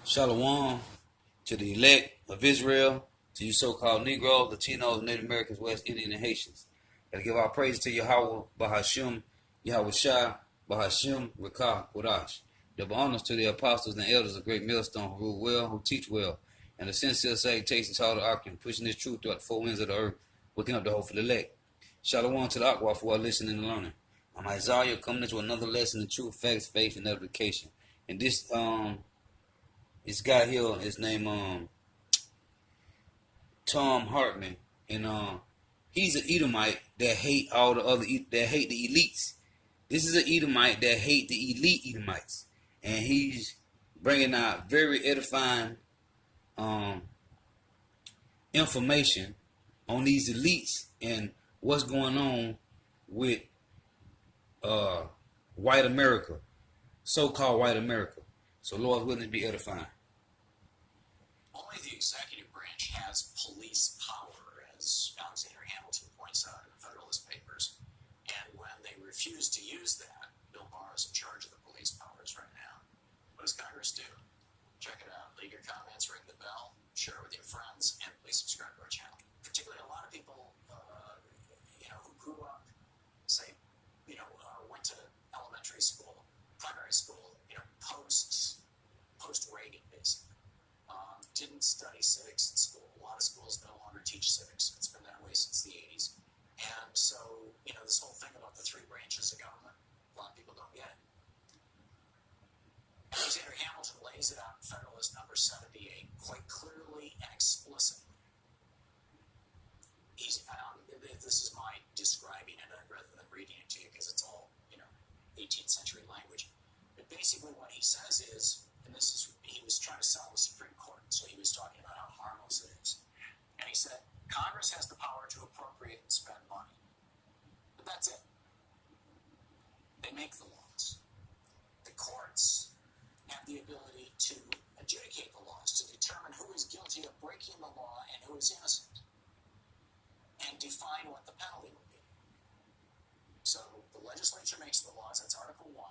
Shalom to the elect of Israel, to you so-called Negroes, Latinos, Native Americans, West Indian, and Haitians. Gotta give our praise to Yahweh, Bahashim, Yahweh Shah, Bahashim, Rakah, Kodash. Double honors to the apostles and elders of Great Millstone who rule well, who teach well, and the sincere salutations to all the Arkin, pushing this truth throughout the four winds of the earth, waking up the hope for the elect. Shalom to the Aqua for our listening and learning. I'm Isaiah coming into another lesson in truth, facts, faith, and edification. And this guy here, his name Tom Hartman, and he's an Edomite that hate all the other that hate the elites. This is an Edomite that hate the elite Edomites, and he's bringing out very edifying information on these elites and what's going on with white America, so-called white America. So Lord willing to be edifying. Only the executive branch has police power, as Alexander Hamilton points out in the Federalist Papers. And when they refuse to use that, Bill Barr is in charge of the police powers right now. What does Congress do? Check it out. Leave your comments, ring the bell, share it with your friends, and please subscribe to our channel. Particularly a lot of people, who grew up, say, went to elementary school, primary school, post-Reagan, basically. Didn't study civics in school. A lot of schools no longer teach civics. It's been that way since the 80s. And so, this whole thing about the three branches of government, a lot of people don't get it. Alexander Hamilton lays it out in Federalist number 78 quite clearly and explicitly. This is my describing it rather than reading it to you because it's all, 18th century language. But basically what he says is, and he was trying to sell the Supreme Court, so he was talking about how harmless it is. And he said, Congress has the power to appropriate and spend money. But that's it. They make the laws. The courts have the ability to adjudicate the laws, to determine who is guilty of breaking the law and who is innocent, and define what the penalty will be. So the legislature makes the laws. That's Article 1,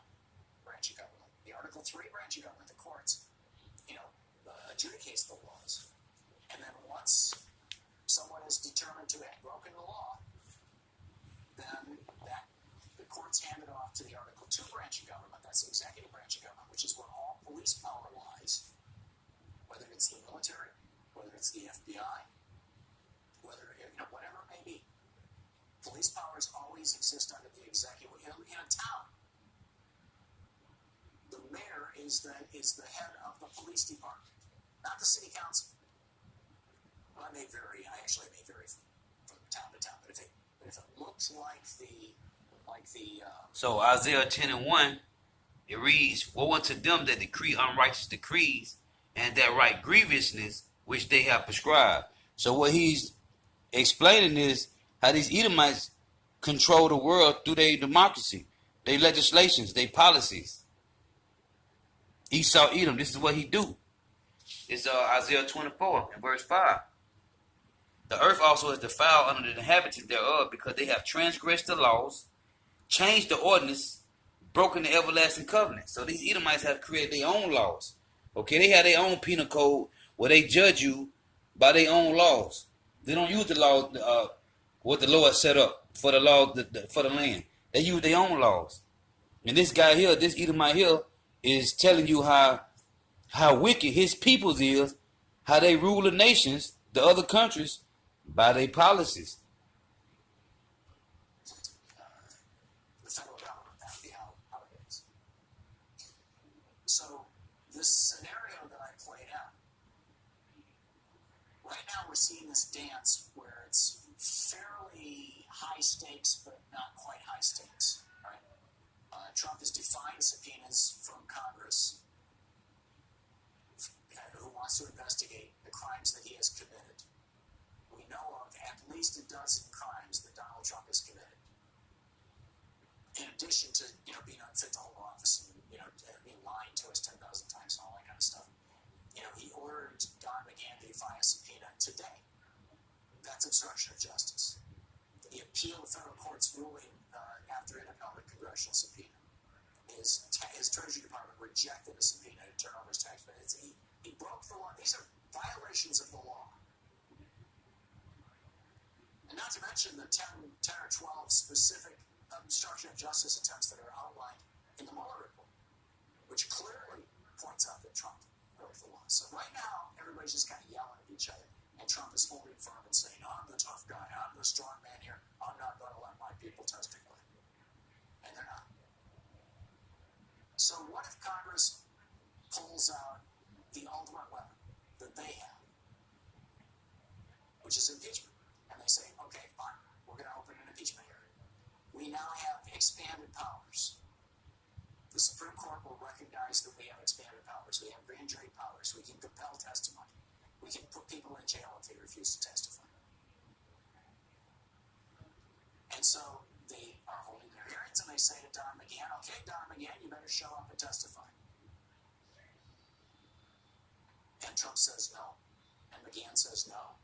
branch of government. The Article 3, branch of government, the courts, adjudicates the laws. And then once someone is determined to have broken the law, then the courts hand it off to the Article 2 branch of government. That's the executive branch of government, which is where all police power lies, whether it's the military, whether it's the FBI, whether, whatever it may be. Police powers always exist under the executive. In a town, the mayor is the head of the police department, not the city council. Well, it may vary. I actually may vary from town to town. But if it looks like the So Isaiah 10 and 1, it reads, "Woe unto them that decree unrighteous decrees, and that write grievousness which they have prescribed." So what he's explaining is how these Edomites control the world through their democracy, their legislations, their policies. Esau Edom, this is what he do. It's Isaiah 24 and verse 5. "The earth also is defiled under the inhabitants thereof, because they have transgressed the laws, changed the ordinance, broken the everlasting covenant." So these Edomites have created their own laws. Okay, they have their own penal code where they judge you by their own laws. They don't use the law, what the Lord set up for the law, for the land. They use their own laws. And this guy here, this Edomite here, is telling you how wicked his peoples is, how they rule the nations, the other countries, by their policies. the federal government. That would be how it is. So this scenario that I played out, right now we're seeing this dance where it's fairly high stakes, but not quite high stakes. Right? Trump is defying subpoenas from Congress, who wants to investigate the crimes that he has committed. We know of at least a dozen crimes that Donald Trump has committed. In addition to, being unfit to hold office and, being lying to us 10,000 times and all that kind of stuff. He ordered Don McGahn to defy a subpoena today. That's obstruction of justice. He appealed the federal court's ruling after it upheld a congressional subpoena. His Treasury Department rejected a subpoena to turn over his tax benefits. He violations of the law. And not to mention the 10 or 12 specific obstruction of justice attempts that are outlined in the Mueller report, which clearly points out that Trump broke the law. So right now, everybody's just kind of yelling at each other, and Trump is holding firm and saying, I'm the tough guy, I'm the strong man here, I'm not going to let my people testify. And they're not. So what if Congress pulls out the ultimate weapon that they have, which is impeachment? And they say, okay, fine, we're going to open an impeachment hearing. We now have expanded powers. The Supreme Court will recognize that we have expanded powers. We have grand jury powers. We can compel testimony. We can put people in jail if they refuse to testify. And so they are holding their hearings, and they say to Don McGahn, okay, Don McGahn, you better show up and testify. And Trump says no. And McGahn says no.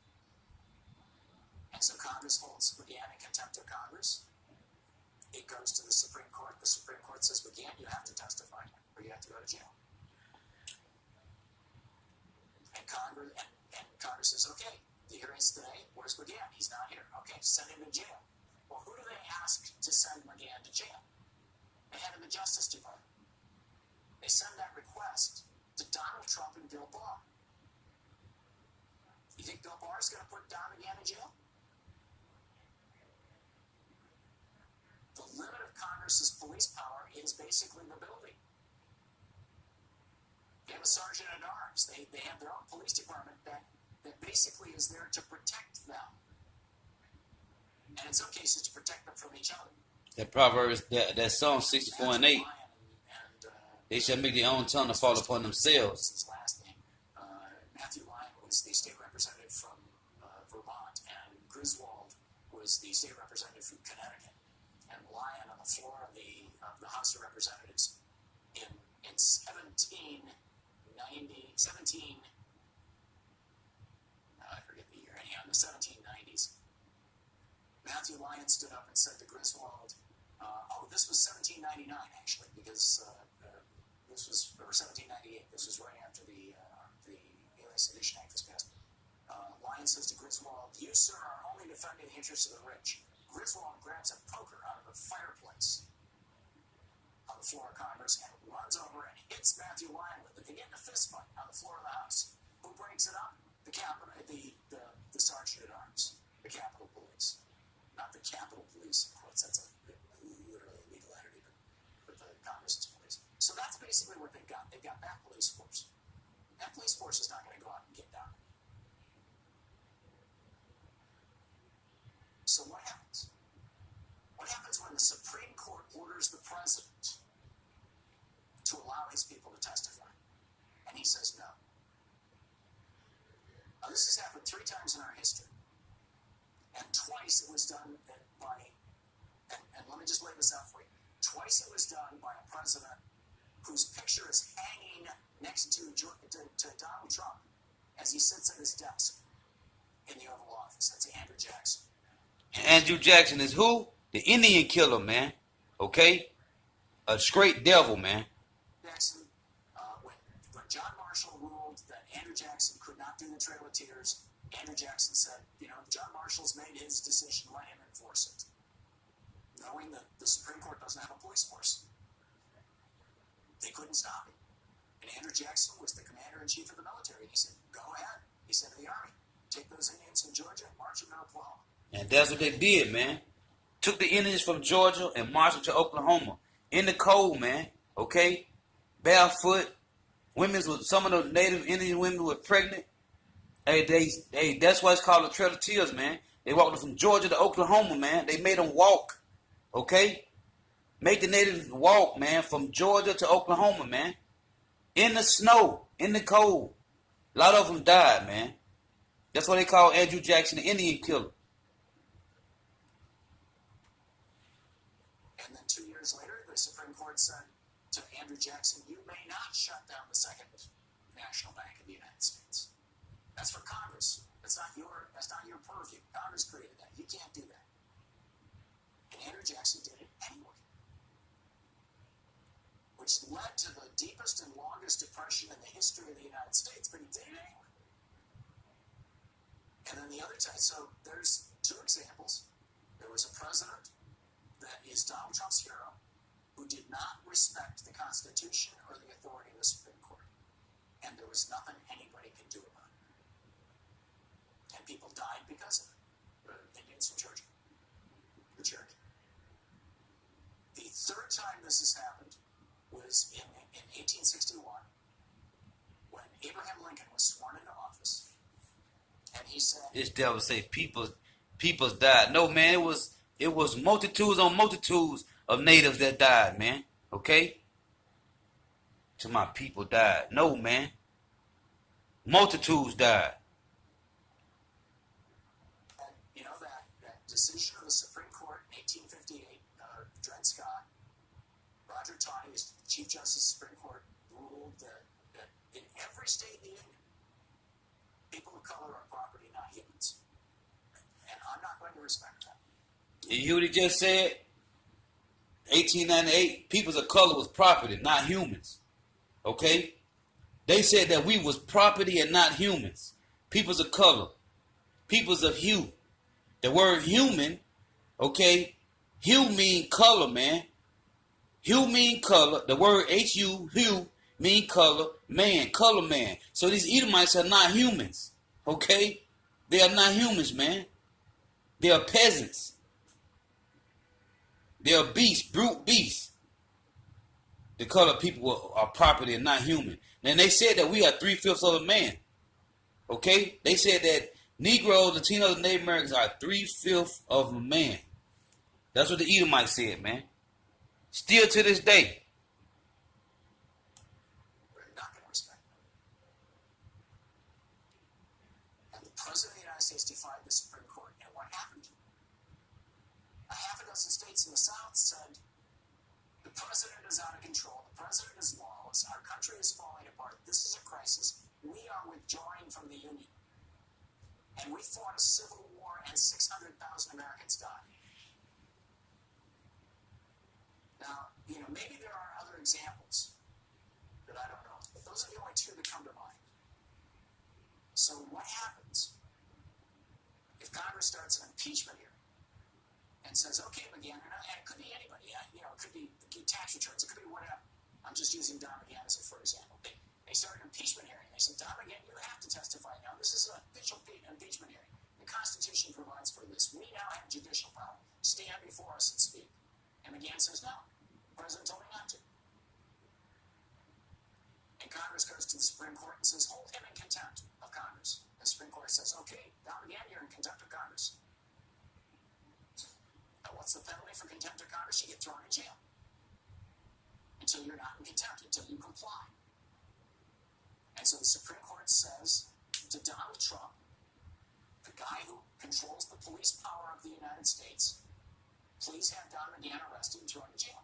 And so Congress holds McGahn in contempt of Congress. It goes to the Supreme Court. The Supreme Court says, McGahn, you have to testify, or you have to go to jail. And Congress says, okay, the hearing's today. Where's McGahn? He's not here. Okay, send him to jail. Well, who do they ask to send McGahn to jail? The head of the Justice Department. They send that request to Donald Trump and Bill Barr. You think Bill Barr is going to put Don McGahn in jail? The limit of Congress's police power is basically the building. They have a sergeant at arms. They have their own police department that basically is there to protect them. And in some cases, to protect them from each other. That Proverbs, that Psalm 64 and 8, they shall make their own tongue to fall upon themselves. His last name. Matthew Lyon was the state representative from Vermont, and Griswold was the state representative from Connecticut. And Lyon on the floor of the House of Representatives in 1790, I forget the year, anyhow, in the 1790s, Matthew Lyon stood up and said to Griswold, this was 1799 actually, because this was, or 1798, this was right after the Alien Sedition Act was passed. Lyon says to Griswold, you, sir, are only defending the interests of the rich. Griswold grabs a poker out of the fireplace on the floor of Congress and runs over and hits Matthew Lyon with it. They get in a fist fight on the floor of the House. Who breaks it up? The sergeant at arms, the Capitol Police. Not the Capitol Police, of course, that's literally a legal entity, but the Congress's police. So that's basically what they've got. They've got that police force. That police force is not going to go out and get down. So what happens? What happens when the Supreme Court orders the president to allow his people to testify? And he says no. Now, this has happened 3 times in our history. And twice it was done by, and let me just lay this out for you. Twice it was done by a president whose picture is hanging next to Donald Trump as he sits at his desk in the Oval Office. That's Andrew Jackson. Andrew Jackson is who? The Indian killer, man. Okay? A straight devil, man. Jackson, when John Marshall ruled that Andrew Jackson could not do the Trail of Tears, Andrew Jackson said, John Marshall's made his decision, let him enforce it. Knowing that the Supreme Court doesn't have a police force. They couldn't stop him. And Andrew Jackson was the commander-in-chief of the military. He said, go ahead. He said to the Army, take those Indians in Georgia and march them to Oklahoma. And that's what they did, man. Took the Indians from Georgia and marched them to Oklahoma. In the cold, man. Okay? Barefoot. Some of the native Indian women were pregnant. Hey, that's why it's called the Trail of Tears, man. They walked them from Georgia to Oklahoma, man. They made them walk. Okay? Make the natives walk, man, from Georgia to Oklahoma, man. In the snow, in the cold. A lot of them died, man. That's why they call Andrew Jackson the Indian killer. And then 2 years later, the Supreme Court said to Andrew Jackson, you may not shut down the Second National Bank of the United States. That's for Congress. That's not your purview. Congress created that. You can't do that. And Andrew Jackson did it anyway. Which led to the deepest and longest depression in the history of the United States, but he did it anyway. the other side, so there's two examples. There was a president that is Donald Trump's hero who did not respect the Constitution or the authority of the Supreme Court. And there was nothing anybody could do about it. And people died because of it. The Indians from Georgia. The Cherokee. The third time this has happened was in 1861 when Abraham Lincoln was sworn into office. And he said, This devil say people's died. No, man, it was multitudes on multitudes of natives that died, man. Okay? To my people died. No, man. Multitudes died. and, you know, that decision of the Supreme Court in 1858, Dred Scott, Roger Taney, as Chief Justice of the Supreme Court, ruled that in every state in the Union, people of color are property, not humans. And I'm not going to respect that. You hear what he just said? 1898, peoples of color was property, not humans. Okay? They said that we was property and not humans. Peoples of color. Peoples of hue. The word human, okay? Hue mean color, man. Hue mean color. The word H-U, hue, mean color, man, color man. So these Edomites are not humans. Okay? They are not humans, man. They are peasants. They are beasts, brute beasts. The colored people are property and not human. And they said that we are 3/5 of a man. Okay? They said that Negroes, Latinos, and Native Americans are 3/5 of a man. That's what the Edomites said, man. Still to this day. We're not going to respect that. And the President of the United States defied the Supreme Court. And what happened? A half a dozen states in the South said, the President is out of control. The President is lawless. Our country is falling apart. This is a crisis. We are withdrawing from the Union. And we fought a civil war and 600,000 Americans died. Now, you know, maybe there are other examples that I don't know, but those are the only two that come to mind. So what happens if Congress starts an impeachment hearing and says, okay, McGahn, and it could be anybody, you know, it could be tax returns, it could be whatever. I'm just using Don McGahn as a for example. They start an impeachment hearing. They said, Don McGahn, you have to testify now. This is an official impeachment hearing. The Constitution provides for this. We now have judicial power. Stand before us and speak. And McGahn says, no. The President told me not to. And Congress goes to the Supreme Court and says, hold him in contempt of Congress. The Supreme Court says, okay, Don McGahn, you're in contempt of Congress. Now, what's the penalty for contempt of Congress? You get thrown in jail. Until you're not in contempt, until you comply. And so the Supreme Court says to Donald Trump, the guy who controls the police power of the United States, please have Don McGahn arrested and thrown in jail.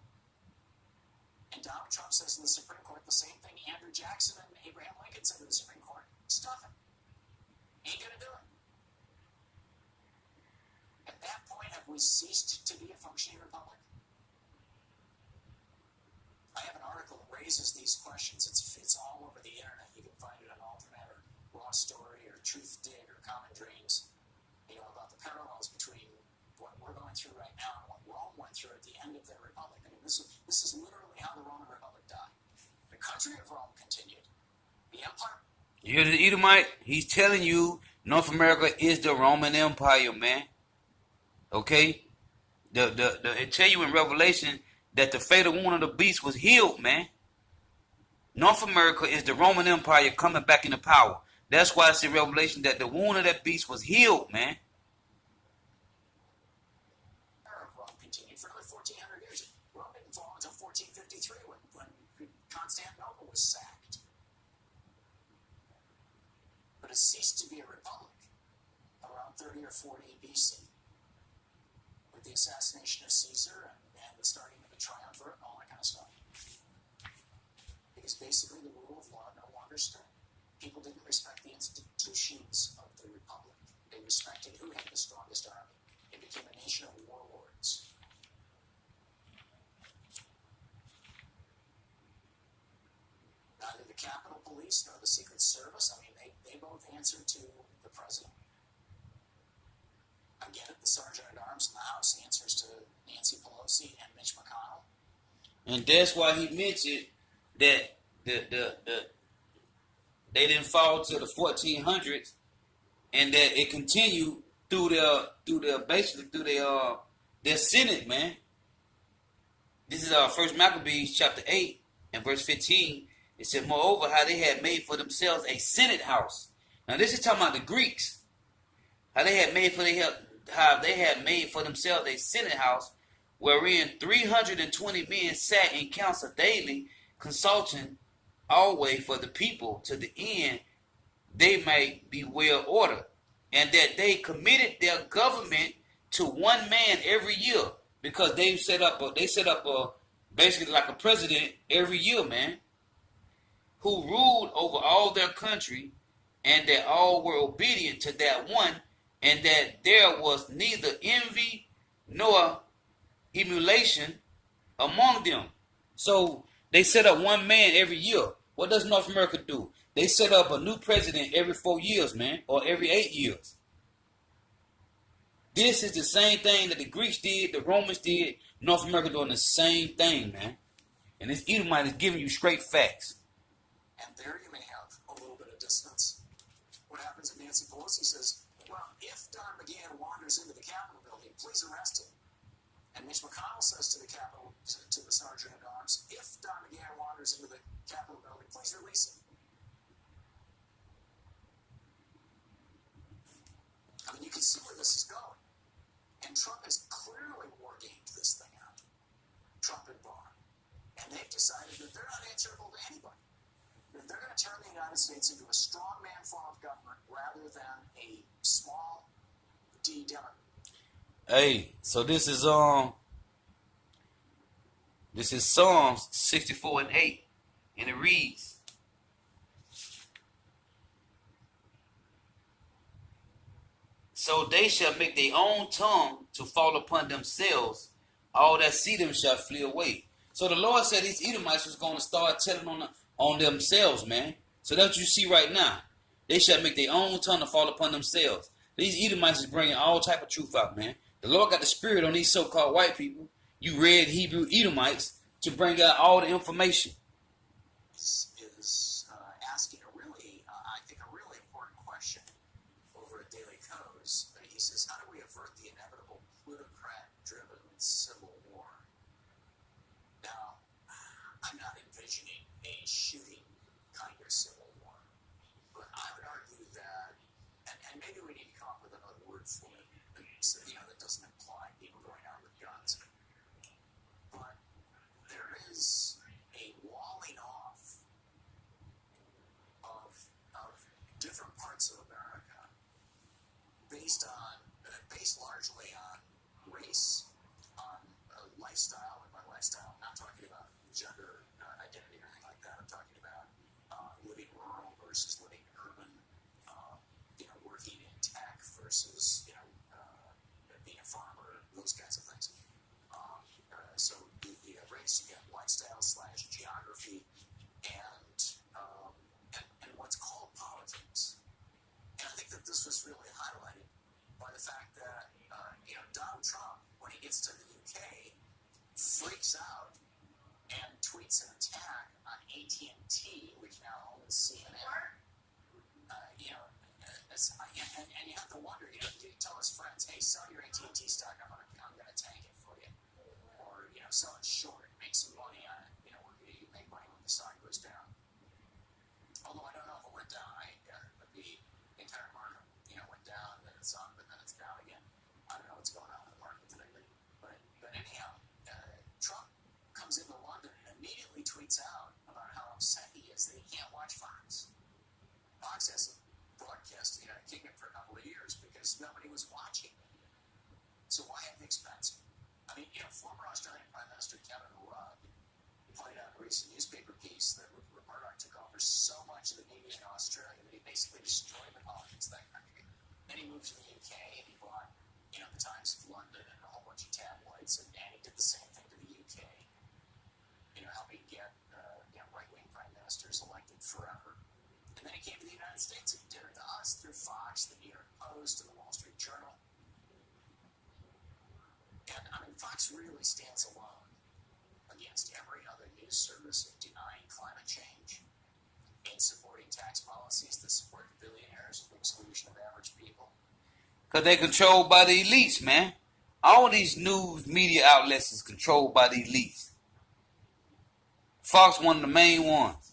And Donald Trump says to the Supreme Court the same thing Andrew Jackson and Abraham Lincoln said to the Supreme Court. Stuff him. Ain't gonna do it. At that point, have we ceased to be a functioning republic? I have an article that raises these questions. It's all over the internet. You can find it on Alternate or Raw Story or Truth Dig or Common Dreams. You know, about the parallels between what we're going through right now and what Rome went through at the end of their republic. I mean, this is literally how the Roman Republic died. The country of Rome continued. The empire. You hear the Edomite? He's telling you North America is the Roman Empire, man. Okay? It tell you in Revelation that the fatal wound of the beast was healed, man. North America is the Roman Empire coming back into power. That's why it's in Revelation that the wound of that beast was healed, man. Rome continued for another 1,400 years. Rome didn't fall until 1453 when Constantinople was sacked. But it ceased to be a republic around 30 or 40 BC with the assassination of Caesar and the starting of the triumvirate and all that kind of stuff. Because basically the rule of law no longer stood. People didn't respect the institutions of the republic. They respected who had the strongest army. It became a nation of warlords. Neither the Capitol Police nor the Secret Service, I mean, they both answered to the president. And that's why he mentioned that the they didn't fall to the 1400s, and that it continued through their Senate, man. This is our First Maccabees chapter 8 and verse 15. It said, moreover, how they had made for themselves a Senate house. Now this is talking about the Greeks. How they had made for themselves a Senate house, wherein 320 men sat in council daily, consulting always for the people, to the end they might be well ordered, and that they committed their government to one man every year, because they set up a basically like a president every year, man, who ruled over all their country, and that all were obedient to that one, and that there was neither envy nor emulation among them. So they set up one man every year. What does North America do? They set up a new president every 4 years, man, or every 8 years. This is the same thing that the Greeks did, the Romans did. North America doing the same thing, man. And this Edomite is giving you straight facts. And there you may have a little bit of dissonance. What happens if Nancy Pelosi says, well, if Don McGahn wanders into the Capitol building, please arrest him. And Mitch McConnell says to the Capitol, to the Sergeant at Arms, if Don McGahn wanders into the Capitol building, please release him. I mean, you can see where this is going. And Trump has clearly war-gamed this thing out. Trump and Barr. And they've decided that they're not answerable to anybody. That they're going to turn the United States into a strongman form of government rather than a small D democrat. Hey, so this is Psalms 64 and 8, and it reads, so they shall make their own tongue to fall upon themselves, all that see them shall flee away. So the Lord said these Edomites was going to start telling on themselves, man. So that's what you see right now. They shall make their own tongue to fall upon themselves. These Edomites is bringing all type of truth out, man. The Lord got the spirit on these so-called white people, you red Hebrew Edomites, to bring out all the information. Is asking a really, I think, a really important question over at Daily Kos. He says, how do we avert the inevitable plutocrat-driven civil war? Now, I'm not envisioning a shooting kind of civil war, but I would argue that, and maybe we need to come up with another word for it, so, that doesn't imply people going out with guns. But there is a walling off of different parts of America based largely on race, on lifestyle, and by lifestyle, I'm not talking about gender identity or anything like that. I'm talking about living rural versus living urban, working in tech versus, being a farmer, those kinds of things. So you have race, you have lifestyle / geography, and what's called politics. And I think that this was really highlighted by the fact that Donald Trump, when he gets to the UK, freaks out and tweets an attack on AT&T, which now owns CNN. And you have to wonder, you tell his friends, hey, sell your AT&T stock, I'm gonna tank it for you. Or, sell it short, make some money on it. You make money when the stock goes down. Although I don't know if it went down. The entire market, went down, then it's up, and then it's down again. I don't know what's going on in the market today. But anyhow, Trump comes into London and immediately tweets out about how upset he is that he can't watch Fox. Fox hasn't broadcast the United Kingdom for a couple of years because nobody was watching. So why at the expense? I mean, former Australian Prime Minister Kevin Rudd pointed out in a recent newspaper piece that Rupert Murdoch took over so much of the media in Australia that he basically destroyed the politics of that country. Then he moved to the UK and he bought, the Times of London and a whole bunch of tabloids, and he did the same thing to the UK, helping get right-wing prime ministers elected forever. And then he came to the United States and he did it to us through Fox, the New York Post, and the Wall Street Journal. And Fox really stands alone against every the service of denying climate change, in supporting tax policies that support billionaires to the exclusion of average people. Because they're controlled by the elites, man. All these news media outlets is controlled by the elites. Fox, one of the main ones.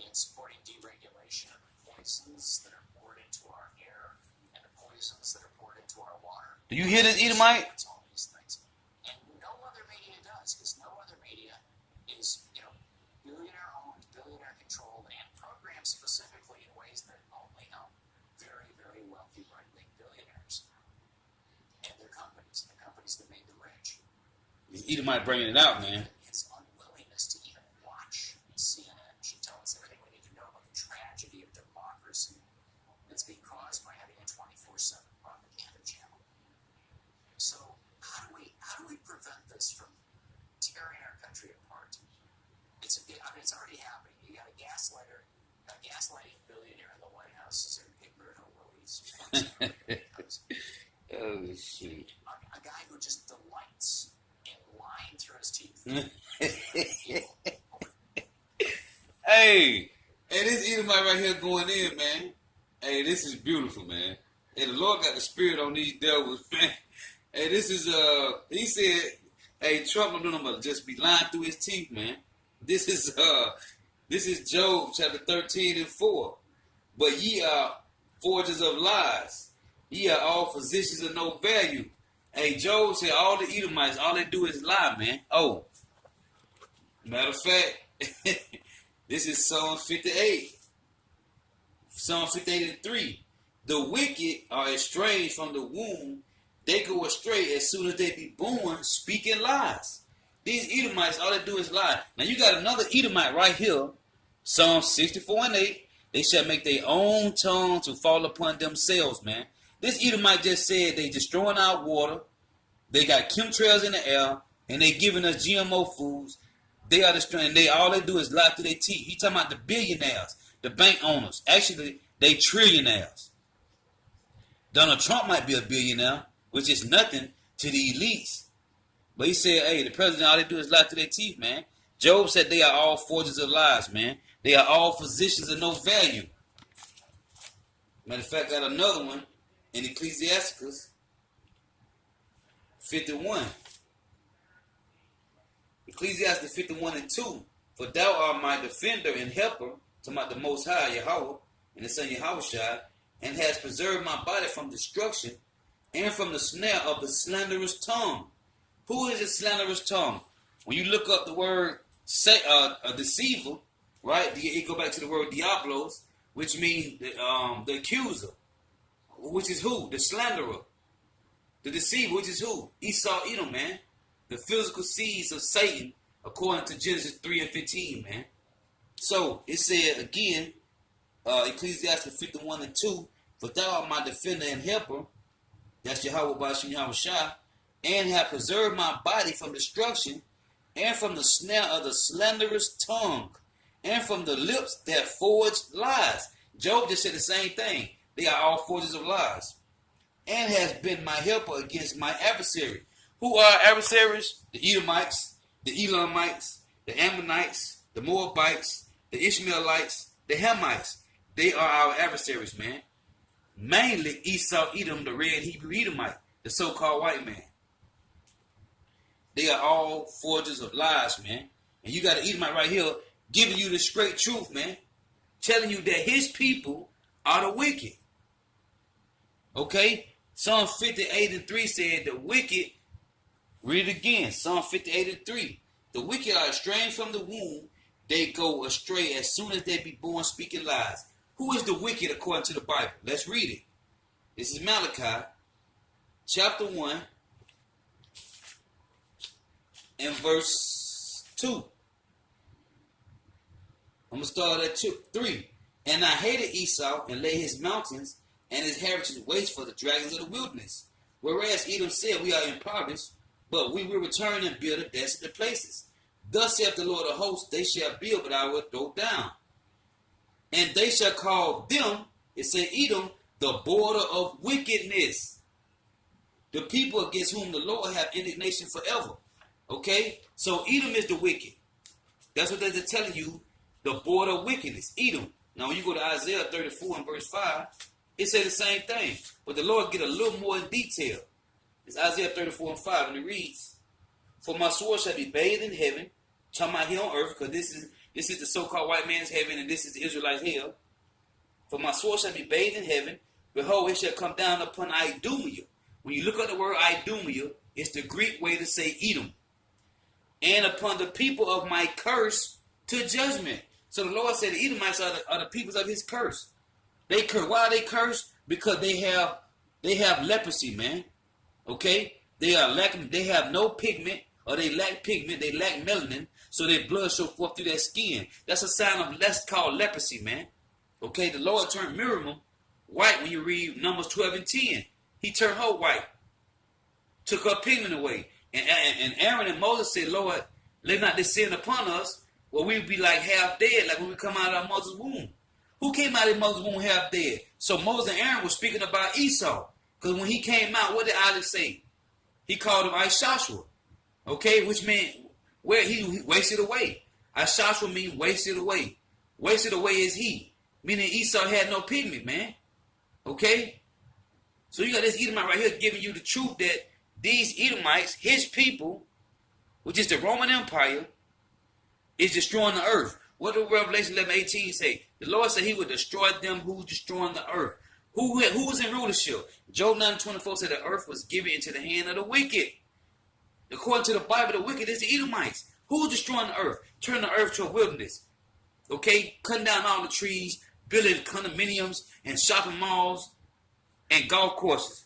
In supporting deregulation of the poisons that are poured into our air and the poisons that are poured into our water. Do you hear this, Edomite? All these things. And no other media does, because no other media is, billionaire-owned, billionaire-controlled, and programmed specifically in ways that only help very, very wealthy right-wing billionaires and their companies, the companies that made the rich. Edomite bringing it out, man. His unwillingness to even watch CNN should tell us everything we need to know about the tragedy of democracy that's being caused by having a 24/7 propaganda channel. So how do we prevent this from tearing our country apart? It's already happening. You got a gaslighting billionaire in the White House is Roberto Ruiz. Oh, shit. A guy who just delights in lying through his teeth. Hey, this Edomite right here going in, man. Hey, this is beautiful, man. Hey, the Lord got the spirit on these devils, man. Hey, this is, he said, hey, Trump don't do nothing but just be lying through his teeth, man. This is Job chapter 13 and 4. But ye are forgers of lies. Ye are all physicians of no value. Hey, Job said all the Edomites, all they do is lie, man. Oh, matter of fact, this is Psalm 58. Psalm 58 and 3. The wicked are estranged from the womb. They go astray as soon as they be born, speaking lies. These Edomites, all they do is lie. Now you got another Edomite right here. Psalm 64 and 8. They shall make their own tongue to fall upon themselves, man. This Edomite just said they destroying our water. They got chemtrails in the air. And they giving us GMO foods. They are destroying. All they do is lie through their teeth. He talking about the billionaires, the bank owners. Actually, they trillionaires. Donald Trump might be a billionaire, which is nothing to the elites. But he said, hey, the president, all they do is lie through their teeth, man. Job said they are all forgers of lies, man. They are all physicians of no value. Matter of fact, I got another one in Ecclesiasticus 51. Ecclesiastes 51 and 2. For thou art my defender and helper, to my the Most High, Yahweh, and the Son Yahushua, and has preserved my body from destruction and from the snare of the slanderous tongue. Who is a slanderous tongue? When you look up the word a deceiver, right? You go back to the word diablos, which means the accuser, which is who? The slanderer. The deceiver, which is who? Esau, Edom, man. The physical seeds of Satan, according to Genesis 3 and 15, man. So, it said again, Ecclesiastes 51 and 2, for thou art my defender and helper, that's Yahweh Bashim Yahushua, and have preserved my body from destruction, and from the snare of the slanderous tongue, and from the lips that forge lies. Job just said the same thing. They are all forgers of lies. And has been my helper against my adversary. Who are our adversaries? The Edomites, the Elamites, the Ammonites, the Moabites, the Ishmaelites, the Hamites. They are our adversaries, man. Mainly Esau, Edom, the red Hebrew Edomite, the so-called white man. They are all forgers of lies, man. And you got an Edomite right here giving you the straight truth, man. Telling you that his people are the wicked. Okay? Psalm 58 and 3 said the wicked, read it again, Psalm 58 and 3. The wicked are estranged from the womb. They go astray as soon as they be born speaking lies. Who is the wicked according to the Bible? Let's read it. This is Malachi, chapter 1, and verse 2. I'm going to start at 3. And I hated Esau and laid his mountains and his heritage waste for the dragons of the wilderness. Whereas Edom said, we are impoverished, but we will return and build up desolate places. Thus saith the Lord of hosts, they shall build, but I will throw down. And they shall call them, it said Edom, the border of wickedness. The people against whom the Lord have indignation forever. Okay? So Edom is the wicked. That's what they're telling you. The border of wickedness, Edom. Now, when you go to Isaiah 34 and verse 5, it says the same thing. But the Lord get a little more in detail. It's Isaiah 34 and 5, and it reads, "For my sword shall be bathed in heaven," talking about here on earth, because this is the so-called white man's heaven, and this is the Israelites' hell. "For my sword shall be bathed in heaven. Behold, it shall come down upon Idumea." When you look at the word Idumea, it's the Greek way to say Edom. "And upon the people of my curse to judgment." So the Lord said the Edomites are the peoples of his curse. They curse. Why are they cursed? Because they have leprosy, man. Okay? They have no pigment, or they lack pigment, they lack melanin, so their blood show forth through their skin. That's a sign of that's called leprosy, man. Okay, the Lord turned Miriam white when you read Numbers 12 and 10. He turned her white. Took her pigment away. And Aaron and Moses said, "Lord, let not this sin upon us, or we'll be like half dead, like when we come out of our mother's womb." Who came out of mother's womb half dead? So Moses and Aaron were speaking about Esau. Because when he came out, what did Isaac say? He called him Ishashua. Okay, which meant where he wasted away. Ishashua means wasted away. Wasted away is he. Meaning Esau had no pigment, man. Okay? So you got this Edomite right here giving you the truth that these Edomites, his people, which is the Roman Empire, is destroying the earth. What did Revelation 11:18 say? The Lord said he would destroy them who's destroying the earth. Who was in rulership? Job 9:24 said the earth was given into the hand of the wicked. According to the Bible, the wicked is the Edomites. Who's destroying the earth? Turning the earth to a wilderness. Okay? Cutting down all the trees, building condominiums and shopping malls and golf courses.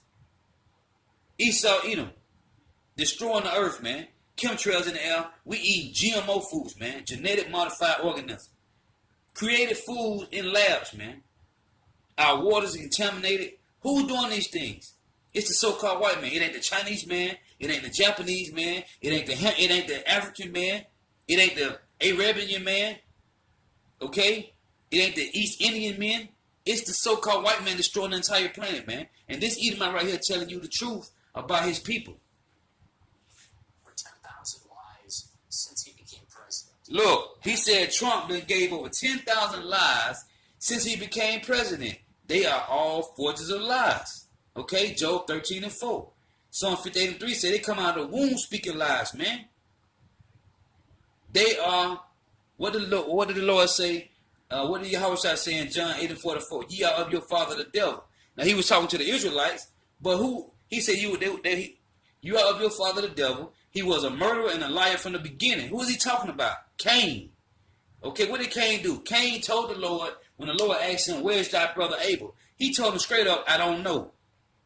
Esau, Edom, destroying the earth, man. Chemtrails in the air. We eat GMO foods, man. Genetic modified organisms. Created food in labs, man. Our waters are contaminated. Who's doing these things? It's the so-called white man. It ain't the Chinese man. It ain't the Japanese man. It ain't the African man. It ain't the Arabian man. Okay? It ain't the East Indian men. It's the so-called white man destroying the entire planet, man. And this Edomite right here telling you the truth about his people. For 10,000 lies since he became president. Look, he said Trump then gave over 10,000 lies since he became president. They are all forges of lies. Okay, Job 13 and 4. Psalm 58 and 3 say they come out of the womb speaking lies, man. They are, what did the Lord say? What did Yahweh say in John 8 and 44? Ye are of your father the devil. Now he was talking to the Israelites, but he said you are of your father the devil. He was a murderer and a liar from the beginning. Who is he talking about? Cain. Okay, what did Cain do? Cain told the Lord, when the Lord asked him, "Where's thy brother Abel?" He told him straight up, "I don't know."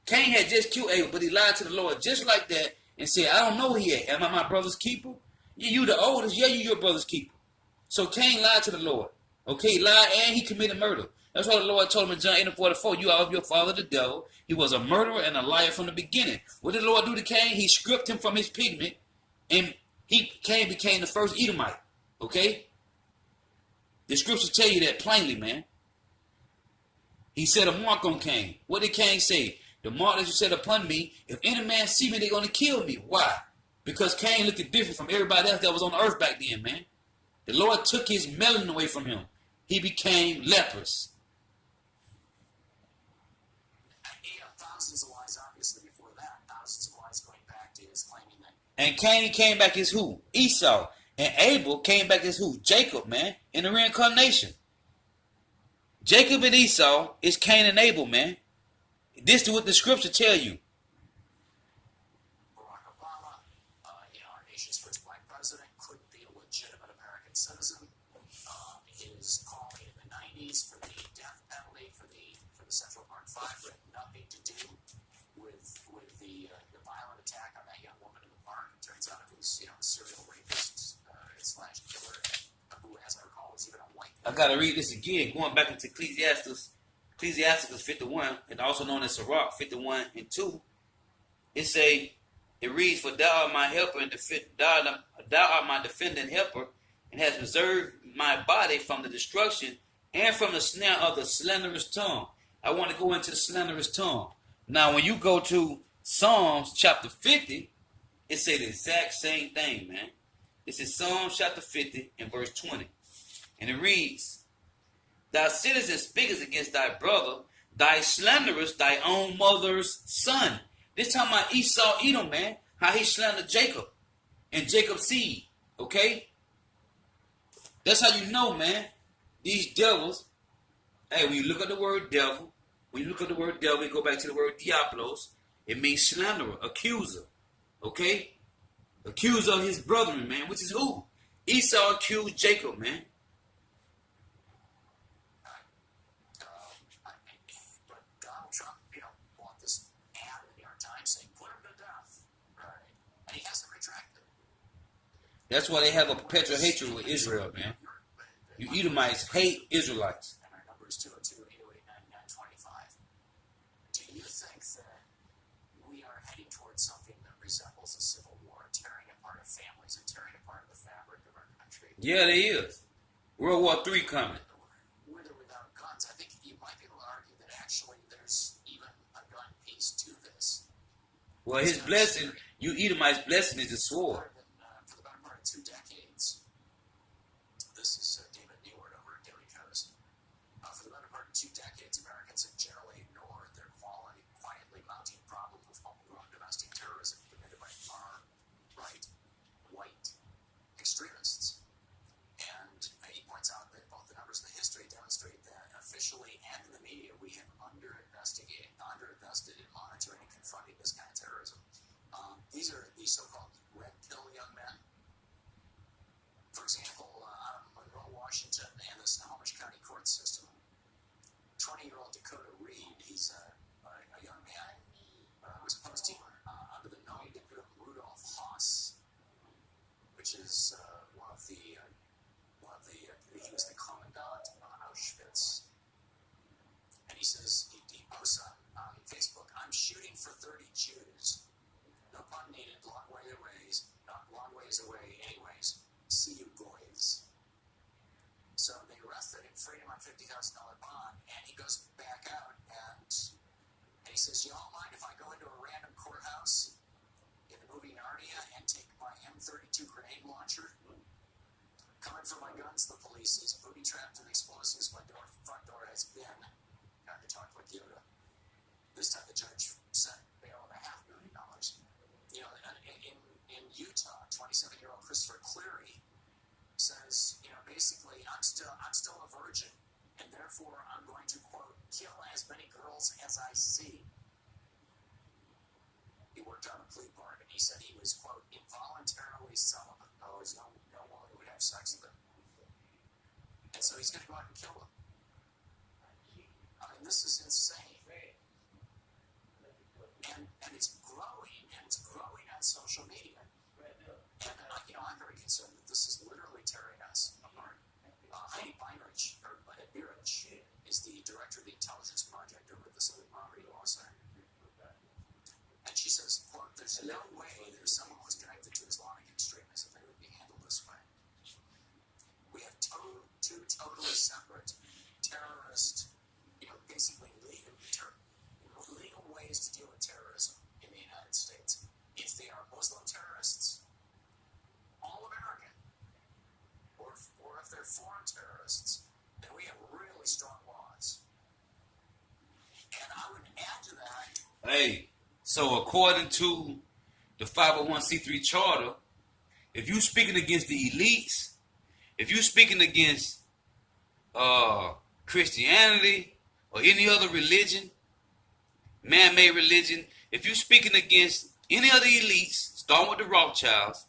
Cain had just killed Abel, but he lied to the Lord just like that and said, "I don't know where he at. Am I my brother's keeper?" You the oldest. Yeah, you your brother's keeper. So Cain lied to the Lord. Okay, he lied and he committed murder. That's why the Lord told him in John 8 and 44, you are of your father the devil. He was a murderer and a liar from the beginning. What did the Lord do to Cain? He stripped him from his pigment, and Cain became the first Edomite. Okay? The scriptures tell you that plainly, man. He set a mark on Cain. What did Cain say? The mark that you set upon me, if any man see me, they're going to kill me. Why? Because Cain looked different from everybody else that was on the earth back then, man. The Lord took his melanin away from him. He became leprous. He had thousands of lies, obviously, before that. Thousands of lies going back to his claiming that. And Cain came back as who? Esau. And Abel came back as who? Jacob, man. In the reincarnation. Jacob and Esau is Cain and Abel, man. This is what the scripture tell you. Barack Obama, our nation's first black president, could be a legitimate American citizen. His calling in the 90s for the death penalty for the Central Park Five had nothing to do with the violent attack on that young woman in the park. It turns out it was a serial rapist slash killer who, as I recall, was even a white. I gotta read this again, going back into Ecclesiastes 51, and also known as Sirach 51 and 2. It reads, "For thou art my helper and thou art my defending helper, and hast preserved my body from the destruction and from the snare of the slanderous tongue." I want to go into the slanderous tongue. Now, when you go to Psalms chapter 50, it say the exact same thing, man. This is Psalm chapter 50 and verse 20. And it reads, Thou sittest and speakest against thy brother, thy slanderest thy own mother's son. This time about Esau, Edom, man. How he slandered Jacob and Jacob's seed. Okay? That's how you know, man. These devils, hey, when you look at the word devil, when you look at the word devil, you go back to the word diablos, it means slanderer, accuser. Okay? Accuser of his brethren, man, which is who? Esau accused Jacob, man. But Donald Trump, bought this ad in the New York Times saying, put him to death. Right. And he hasn't retracted. That's why they have a perpetual hatred with Israel, man. You Edomites hate Israelites. And our number is 202-808-9925. Do you think that we are heading towards something that resembles a civil war, tearing apart of families and tearing apart the fabric of our country? Yeah, there is. World War III coming. With or without guns, I think you might be able to argue that actually there's even a gun piece to this. Well, his blessing, you Edomites' blessing is the sword. For the better part of 2 decades, this is David Neward over at Daily Kos. For the better part of 2 decades, Americans have generally ignored their quietly mounting problem of homegrown domestic terrorism committed by far-right, white extremists. And he points out that both the numbers and the history demonstrate that officially and in the media, we have underinvested in monitoring and confronting this kind of terrorism. These are these so-called red pill young men. For example, out of Monroe, Washington, and the Snohomish County court system, 20-year-old Dakota Reed, he's a young man, was posting under the pseudonym Rudolph Haas, which is he was the commandant of Auschwitz. And he says, he posts on Facebook, I'm shooting for 30 Jews. No pun needed, long ways away anyways. See you boys. So they arrested him, freed him on $50,000 bond, and he goes back out and he says, y'all mind if I go into a random courthouse in the movie Narnia and take my M32 grenade launcher? Coming for my guns, the police sees booby-trapped and explosives. My front door has been. Got to talk with Yoda. This time the judge sent bail of $500,000. In Utah, 27-year-old Christopher Cleary says, basically, I'm still a virgin, and therefore I'm going to, quote, kill as many girls as I see. He worked on a plea bargain. He said he was, quote, involuntarily celibate. In other words, no woman would have sex with him. And so he's going to go out and kill him. I mean, this is insane. And it's growing on social media. And, I'm very concerned that this is literally tearing us apart. Heidi Beinrich, is the director of the Intelligence Project over at the Civil Poverty Law Center. And she says, quote, there's no way there's someone who's connected to Islamic extremism that would be handled this way. We have two totally separate terrorist, basically legal ways to deal with terrorism in the United States. If they are Muslim terrorists, all American, or if they're foreign terrorists, then we have really strong laws. And I would add to that. Hey, so according to the 501c3 charter, if you're speaking against the elites, if you're speaking against Christianity or any other religion, man-made religion, if you're speaking against any other elites, starting with the Rothschilds,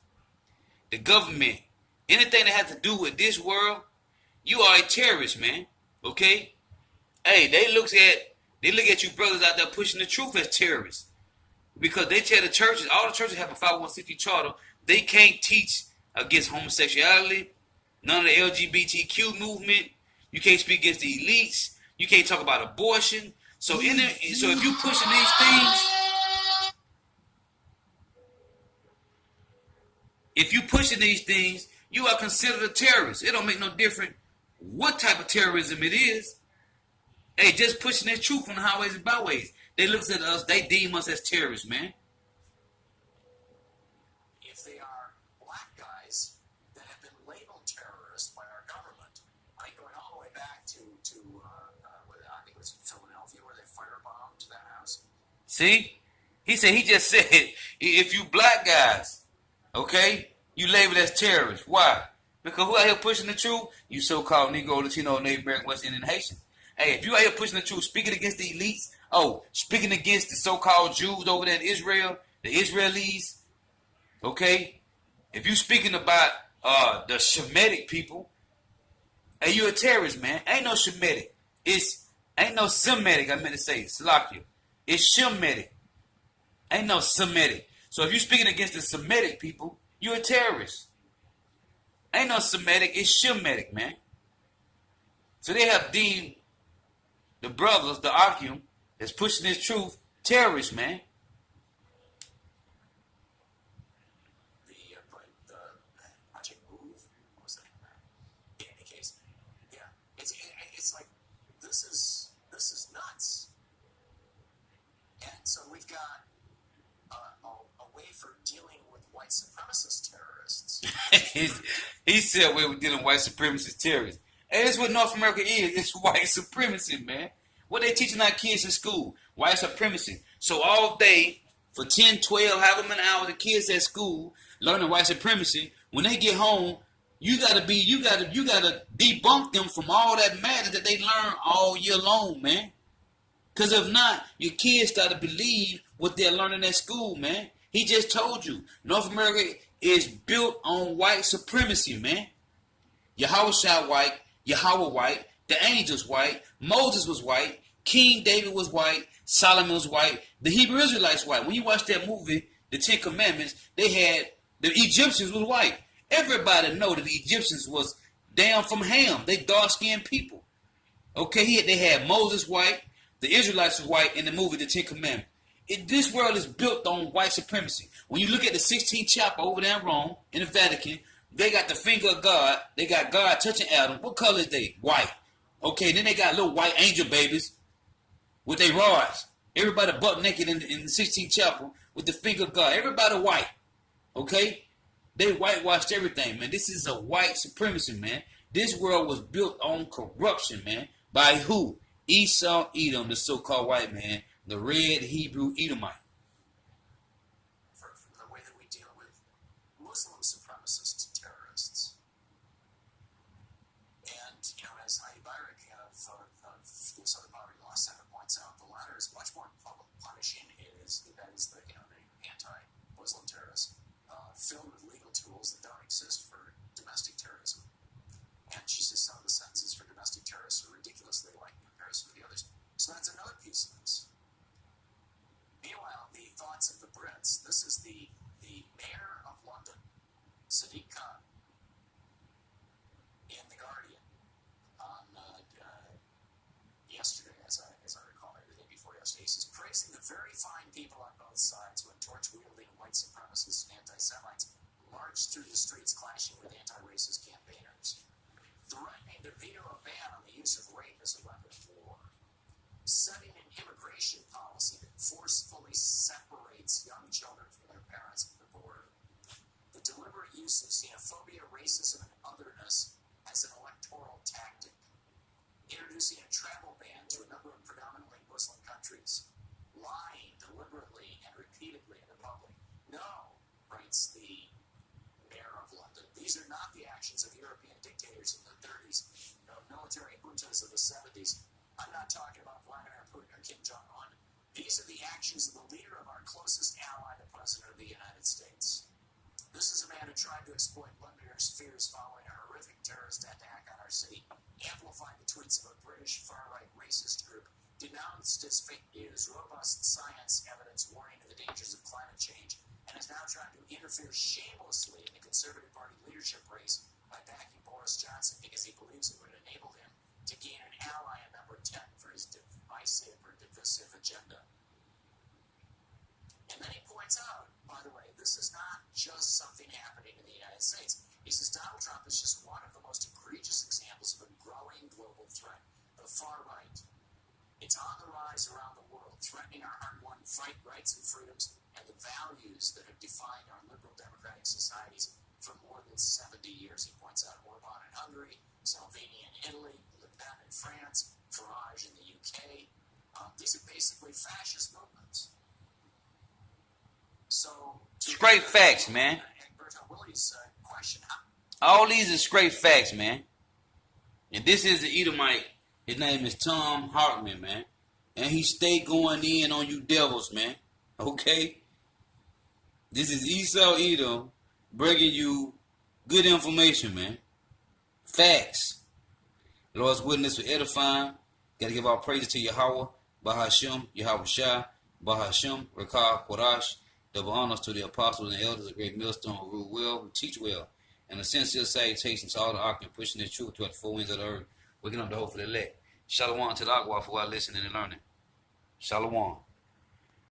the government, anything that has to do with this world, you are a terrorist, man. Okay? Hey, they look at you brothers out there pushing the truth as terrorists. Because they tell the churches, all the churches have a 501c3 charter, they can't teach against homosexuality, none of the LGBTQ movement. You can't speak against the elites. You can't talk about abortion. So if you pushing these things, you are considered a terrorist. It don't make no difference what type of terrorism it is. Hey, just pushing this truth on the highways and byways. They look at us, they deem us as terrorists, man. If they are black guys See? He said, he just said, if you black guys, okay, you labeled as terrorists. Why? Because who out here pushing the truth? You so-called Negro, Latino, Native American, West Indian, and Haitian. Hey, if you out here pushing the truth, speaking against the elites, speaking against the so-called Jews over there in Israel, the Israelis, okay? If you speaking about the Shemitic people, hey, you a terrorist, man. Ain't no Shemitic. Ain't no Semitic, I meant to say, Salakia. It's Shemitic. Ain't no Semitic. So if you speaking against the Semitic people, you're a terrorist. Ain't no Semitic, it's Shemitic, man. So they have deemed the brothers, the Akim, that's pushing this truth, terrorists, man. The Project Move, what was that? In any case, yeah, it's like this is nuts. And so we've got a way for dealing with white supremacist terrorists. He said we were dealing with white supremacist terrorists. Hey, that's what North America is. It's white supremacy, man. What they teaching our kids in school? White supremacy. So all day, for 10, 12, however many hours the kids at school learning white supremacy, when they get home, you gotta debunk them from all that matter that they learn all year long, man. Because if not, your kids start to believe what they're learning at school, man. He just told you, North America is built on white supremacy, man. Yahushua white, Yahweh white, the angels white, Moses was white, King David was white, Solomon was white, the Hebrew Israelites white. When you watch that movie, The Ten Commandments, they had, the Egyptians was white. Everybody know that the Egyptians was down from Ham. They dark-skinned people. Okay, they had Moses white, the Israelites was white in the movie The Ten Commandments. This world is built on white supremacy. When you look at the 16th chapel over there in Rome, in the Vatican, they got the finger of God. They got God touching Adam. What color is they? White. Okay, then they got little white angel babies with their rods. Everybody butt naked in the 16th chapel with the finger of God. Everybody white. Okay? They whitewashed everything, man. This is a white supremacy, man. This world was built on corruption, man. By who? Esau, Edom, the so-called white man, the red Hebrew Edomite. For the way that we deal with Muslim supremacists and terrorists. And, as Heidi Bayrak of the Southern Poverty Law Center points out, the latter is much more punishing. That is the anti-Muslim terrorists filled with legal tools that don't exist for domestic terrorism. And she says some of the sentences for domestic terrorists are ridiculously light in comparison to the others. So that's another piece of this. Meanwhile, the thoughts of the Brits. This is the mayor of London, Sadiq Khan, in The Guardian on yesterday, as I recall, maybe the day before yesterday. He says, praising the very fine people on both sides when torch-wielding white supremacists and anti-Semites marched through the streets clashing with anti-racist campaigners, threatening to veto a ban on the use of rape as a weapon of war, setting an immigration policy that forcefully separates young children from their parents at the border, the deliberate use of xenophobia, racism, and otherness as an electoral tactic, introducing a travel ban to a number of predominantly Muslim countries, lying deliberately and repeatedly in the public. No, writes the mayor of London, these are not the actions of European dictators in the 30s, military juntas of the 70s. I'm not talking about Vladimir Putin or Kim Jong-un. These are the actions of the leader of our closest ally, the President of the United States. This is a man who tried to exploit Londoners' fears following a horrific terrorist attack on our city, amplified the tweets of a British far-right racist group, denounced as fake news, robust science evidence warning of the dangers of climate change, and is now trying to interfere shamelessly in the Conservative Party leadership race by backing Boris Johnson because he believes it would enable him to gain an ally at number 10 for his divisive or divisive agenda. And then he points out, by the way, this is not just something happening in the United States. He says Donald Trump is just one of the most egregious examples of a growing global threat, the far right. It's on the rise around the world, threatening our hard-won fight, rights and freedoms, and the values that have defined our liberal democratic societies for more than 70 years. He points out Orban in Hungary, Salvini in Italy, Le Pen in France, Farage in the UK. These are basically fascist movements. So, Straight facts, man. And Bertrand Willie's question, All these are straight facts, man. And this is the Edomite. His name is Tom Hartman, man. And he stay going in on you devils, man. Okay? This is Esau Edom bringing you good information, man. Facts. Lord's witness for edifying. Got to give our praises to Yahweh, Bahashem, Yahweh Shai, Bahashem, Rekah, Kodash. Double honors to the apostles and elders of great millstone who rule well, who teach well. And a sincere salutation to all the ark pushing the truth toward the four winds of the earth, waking up the hope for the elect. Shalom to the Agua for our listening and learning. Shalom.